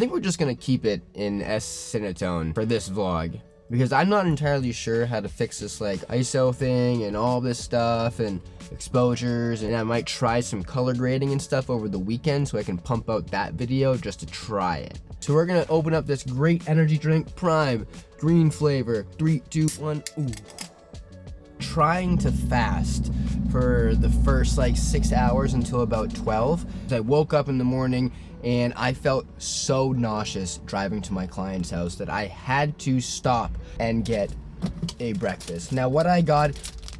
think we're just gonna keep it in S-Cinetone for this vlog, because I'm not entirely sure how to fix this like ISO thing and all this stuff and exposures, and I might try some color grading and stuff over the weekend so I can pump out that video just to try it. So we're gonna open up this great energy drink, Prime, green flavor, 3, 2, 1, ooh. Trying to fast for the first like 6 hours until about 12. I woke up in the morning and I felt so nauseous driving to my client's house that I had to stop and get a breakfast. Now what I got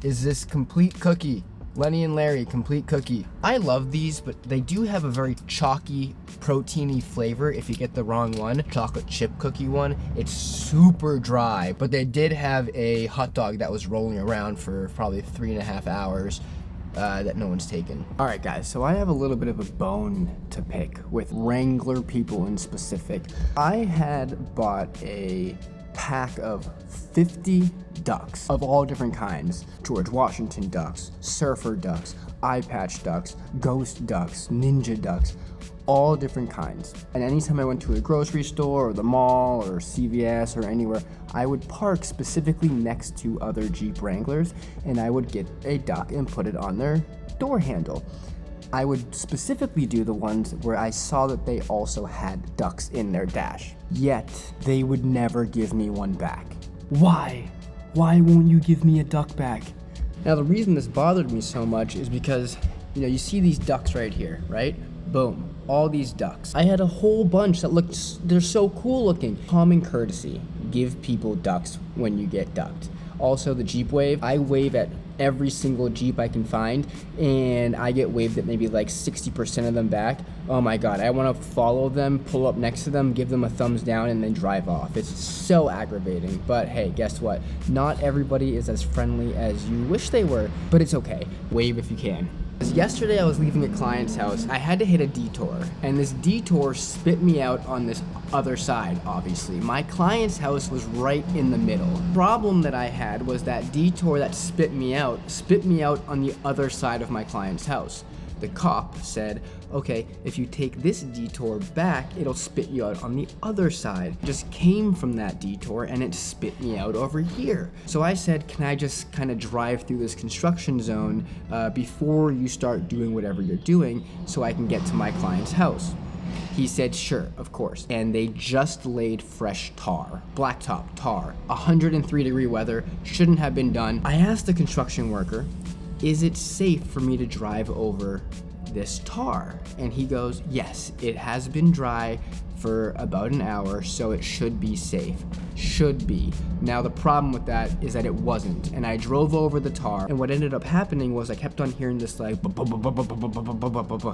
is this complete cookie, Lenny and Larry complete cookie. I love these, but they do have a very chalky, proteiny flavor if you get the wrong one. Chocolate chip cookie one, it's super dry, but they did have a hot dog that was rolling around for probably 3.5 hours that no one's taken. All right guys, so I have a little bit of a bone to pick with Wrangler people in specific. I had bought a pack of 50 ducks of all different kinds. George Washington ducks, surfer ducks, eye patch ducks, ghost ducks, ninja ducks, all different kinds. And anytime I went to a grocery store or the mall or CVS or anywhere, I would park specifically next to other Jeep Wranglers and I would get a duck and put it on their door handle. I would specifically do the ones where I saw that they also had ducks in their dash. Yet, they would never give me one back. Why? Why won't you give me a duck back? Now the reason this bothered me so much is because, you know, you see these ducks right here, right? Boom, all these ducks. I had a whole bunch that looked, they're so cool looking. Common courtesy, give people ducks when you get ducked. Also the Jeep wave, I wave at every single Jeep I can find and I get waved at maybe like 60% of them back. Oh my God, I wanna follow them, pull up next to them, give them a thumbs down and then drive off. It's so aggravating, but hey, guess what? Not everybody is as friendly as you wish they were, but it's okay. Wave if you can. Yesterday I was leaving a client's house. I had to hit a detour, and this detour spit me out on this other side, obviously. My client's house was right in the middle. The problem that I had was that detour that spit me out on the other side of my client's house. The cop said, okay, if you take this detour back, it'll spit you out on the other side. It just came from that detour and it spit me out over here. So I said, can I just kind of drive through this construction zone before you start doing whatever you're doing so I can get to my client's house? He said, sure, of course. And they just laid fresh tar, blacktop tar, 103-degree weather, shouldn't have been done. I asked the construction worker, is it safe for me to drive over this tar? And he goes, yes, it has been dry for about an hour, so it should be safe. Should be. Now the problem with that is that it wasn't, and I drove over the tar, and what ended up happening was I kept on hearing this like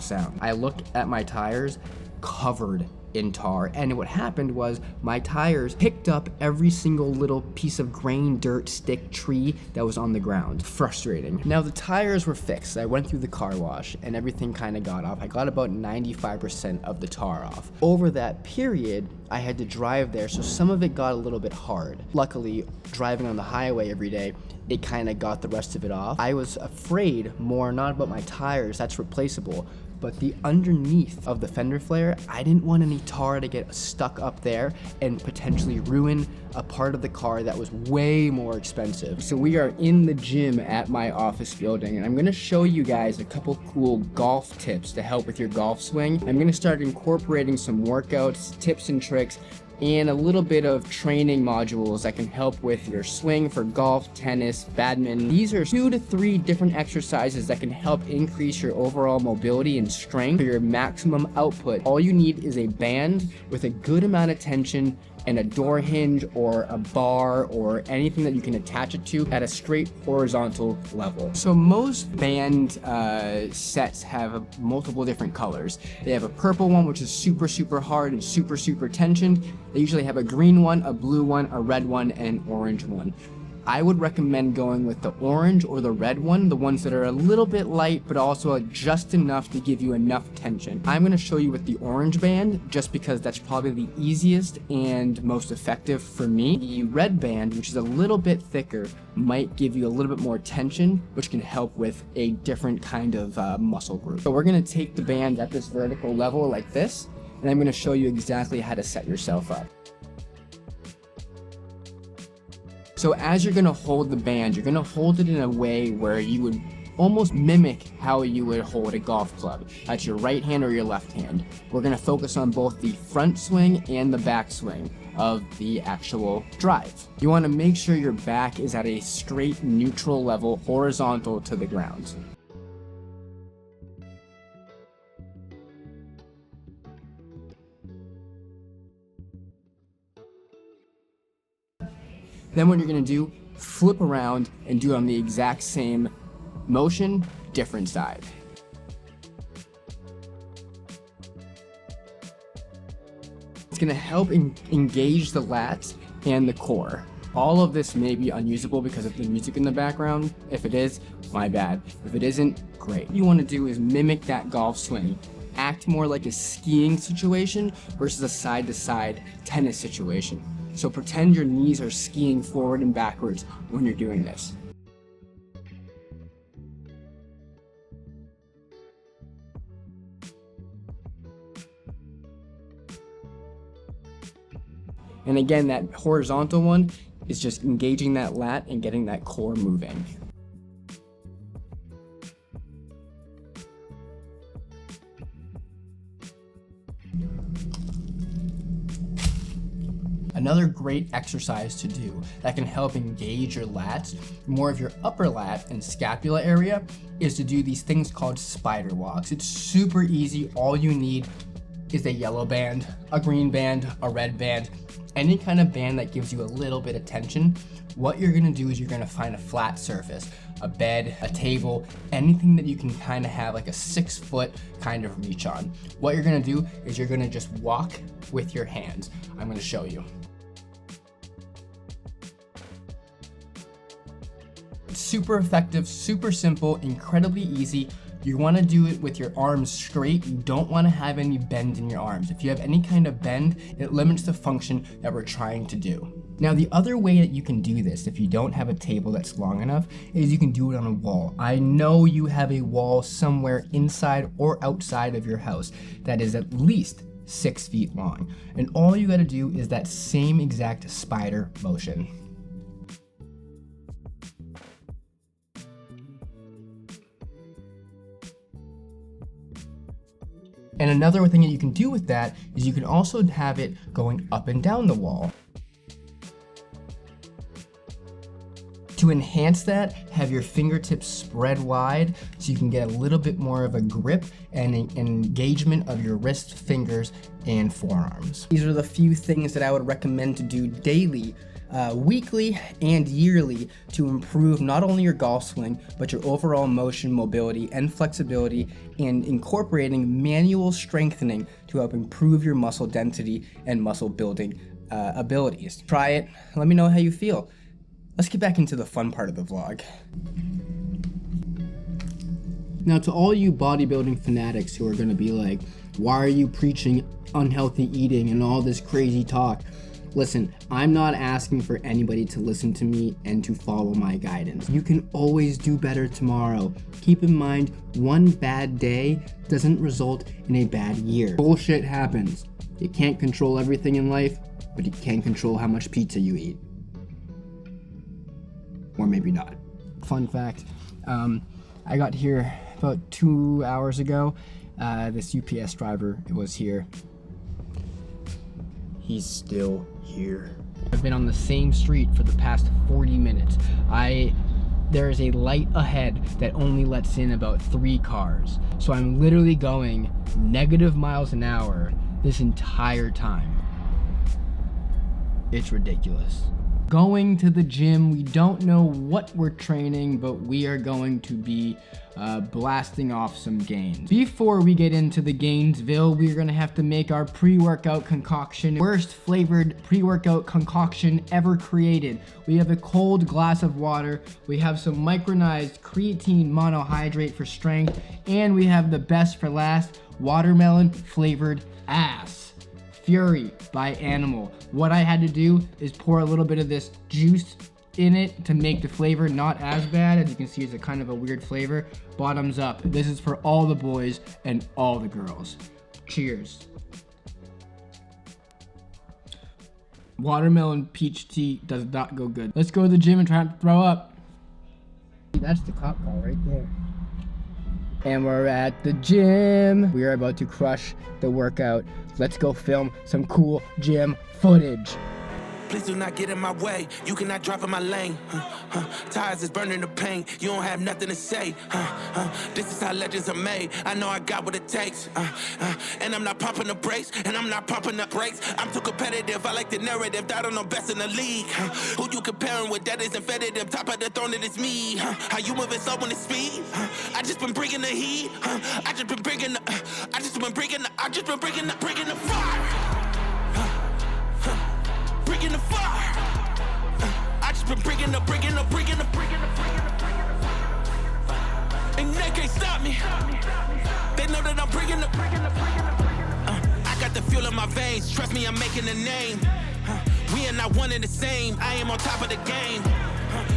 sound. I looked at my tires, covered in tar, and what happened was my tires picked up every single little piece of grain, dirt, stick, tree that was on the ground. Frustrating. Now the tires were fixed. I went through the car wash and everything kind of got off. I got about 95% of the tar off. Over that period, I had to drive there, so some of it got a little bit hard. Luckily, driving on the highway every day, it kind of got the rest of it off. I was afraid more not about my tires, that's replaceable, but the underneath of the fender flare, I didn't want any tar to get stuck up there and potentially ruin a part of the car that was way more expensive. So we are in the gym at my office building, and I'm gonna show you guys a couple cool golf tips to help with your golf swing. I'm gonna start incorporating some workouts, tips and tricks, and a little bit of training modules that can help with your swing for golf, tennis, badminton. These are 2 to 3 different exercises that can help increase your overall mobility and strength for your maximum output. All you need is a band with a good amount of tension and a door hinge or a bar or anything that you can attach it to at a straight horizontal level. So most band sets have multiple different colors. They have a purple one, which is super hard and super tensioned. They usually have a green one, a blue one, a red one, and an orange one. I would recommend going with the orange or the red one, the ones that are a little bit light, but also just enough to give you enough tension. I'm gonna show you with the orange band, just because that's probably the easiest and most effective for me. The red band, which is a little bit thicker, might give you a little bit more tension, which can help with a different kind of muscle group. So we're gonna take the band at this vertical level like this, and I'm gonna show you exactly how to set yourself up. So as you're gonna hold the band, you're gonna hold it in a way where you would almost mimic how you would hold a golf club. That's your right hand or your left hand. We're gonna focus on both the front swing and the back swing of the actual drive. You wanna make sure your back is at a straight neutral level, horizontal to the ground. Then what you're gonna do, flip around and do it on the exact same motion, different side. It's gonna help engage the lats and the core. All of this may be unusable because of the music in the background. If it is, my bad. If it isn't, great. What you wanna do is mimic that golf swing. Act more like a skiing situation versus a side-to-side tennis situation. So pretend your knees are skiing forward and backwards when you're doing this. And again, that horizontal one is just engaging that lat and getting that core moving. Another great exercise to do that can help engage your lats, more of your upper lat and scapula area, is to do these things called spider walks. It's super easy. All you need is a yellow band, a green band, a red band, any kind of band that gives you a little bit of tension. What you're gonna do is you're gonna find a flat surface, a bed, a table, anything that you can kind of have like a 6 foot kind of reach on. What you're gonna do is you're gonna just walk with your hands. I'm gonna show you. Super effective, super simple, incredibly easy. You want to do it with your arms straight. You don't want to have any bend in your arms. If you have any kind of bend, it limits the function that we're trying to do. Now, the other way that you can do this, if you don't have a table that's long enough, is you can do it on a wall. I know you have a wall somewhere inside or outside of your house that is at least 6 feet long. And all you got to do is that same exact spider motion. And another thing that you can do with that is you can also have it going up and down the wall. To enhance that, have your fingertips spread wide so you can get a little bit more of a grip and an engagement of your wrist, fingers, and forearms. These are the few things that I would recommend to do daily, weekly, and yearly to improve not only your golf swing, but your overall motion, mobility, and flexibility, and incorporating manual strengthening to help improve your muscle density and muscle building abilities. Try it, let me know how you feel. Let's get back into the fun part of the vlog. Now, to all you bodybuilding fanatics who are gonna be like, why are you preaching unhealthy eating and all this crazy talk? Listen, I'm not asking for anybody to listen to me and to follow my guidance. You can always do better tomorrow. Keep in mind, one bad day doesn't result in a bad year. Bullshit happens. You can't control everything in life, but you can control how much pizza you eat. Or maybe not. Fun fact, I got here about 2 hours ago. This UPS driver was here. He's still here. I've been on the same street for the past 40 minutes. There is a light ahead that only lets in about 3 cars. So I'm literally going negative miles an hour this entire time. It's ridiculous. Going to the gym, we don't know what we're training, but we are going to be blasting off some gains. Before we get into the Gainesville, we're gonna have to make our pre-workout concoction. Worst flavored pre-workout concoction ever created. We have a cold glass of water, we have some micronized creatine monohydrate for strength, and we have the best for last, watermelon flavored ass. Fury by Animal. What I had to do is pour a little bit of this juice in it to make the flavor not as bad. As you can see, it's a kind of a weird flavor. Bottoms up. This is for all the boys and all the girls. Cheers. Watermelon peach tea does not go good. Let's go to the gym and try not to throw up. That's the cop car right there. And we're at the gym. We are about to crush the workout. Let's go film some cool gym footage. Please do not get in my way. You cannot drive in my lane. Tires is burning the paint. You don't have nothing to say. This is how legends are made. I know I got what it takes. And I'm not pumping the brakes. And I'm not pumping the brakes. I'm too competitive. I like the narrative. I don't know best in the league. Who you comparing with? That isn't competitive. Top of the throne, it is me. How you moving slow when it's speed? I just been bringing the heat. I just been bringing the fire. Bringing the fire. I just been bringing the. And they can't stop me. They know that I'm bringing the. I got the fuel in my veins. Trust me, I'm making a name. We are not one and the same. I am on top of the game.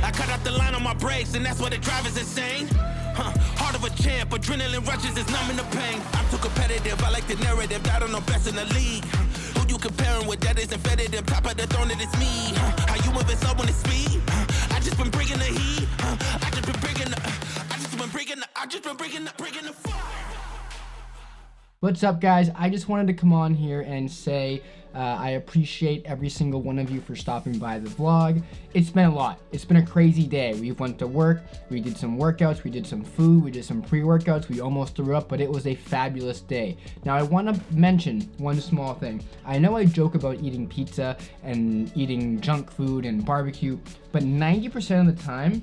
I cut out the line on my brakes, and that's why the drive is insane. Heart of a champ, adrenaline rushes is numbing the pain. I'm too competitive, I like the narrative, I don't know best in the league. Who you comparing with? That isn't competitive, top of the throne, it is me. How you moving slow when it's speed? I just been bringing the heat. I just been bringing the fire. What's up, guys? I just wanted to come on here and say I appreciate every single one of you for stopping by the vlog. It's been a lot. It's been a crazy day. We went to work, we did some workouts, we did some food, we did some pre-workouts, we almost threw up, but it was a fabulous day. Now, I want to mention one small thing. I know I joke about eating pizza and eating junk food and barbecue, but 90% of the time,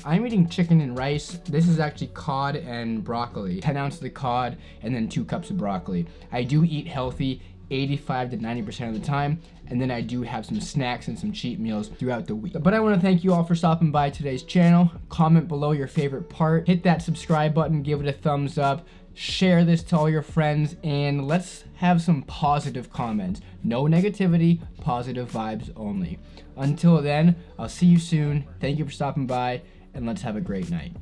I'm eating chicken and rice. This is actually cod and broccoli. 10 ounces of cod and then 2 cups of broccoli. I do eat healthy 85 to 90% of the time, and then I do have some snacks and some cheat meals throughout the week. But I want to thank you all for stopping by today's channel. Comment below your favorite part. Hit that subscribe button, give it a thumbs up, share this to all your friends, and let's have some positive comments. No negativity, positive vibes only. Until then, I'll see you soon. Thank you for stopping by, and let's have a great night.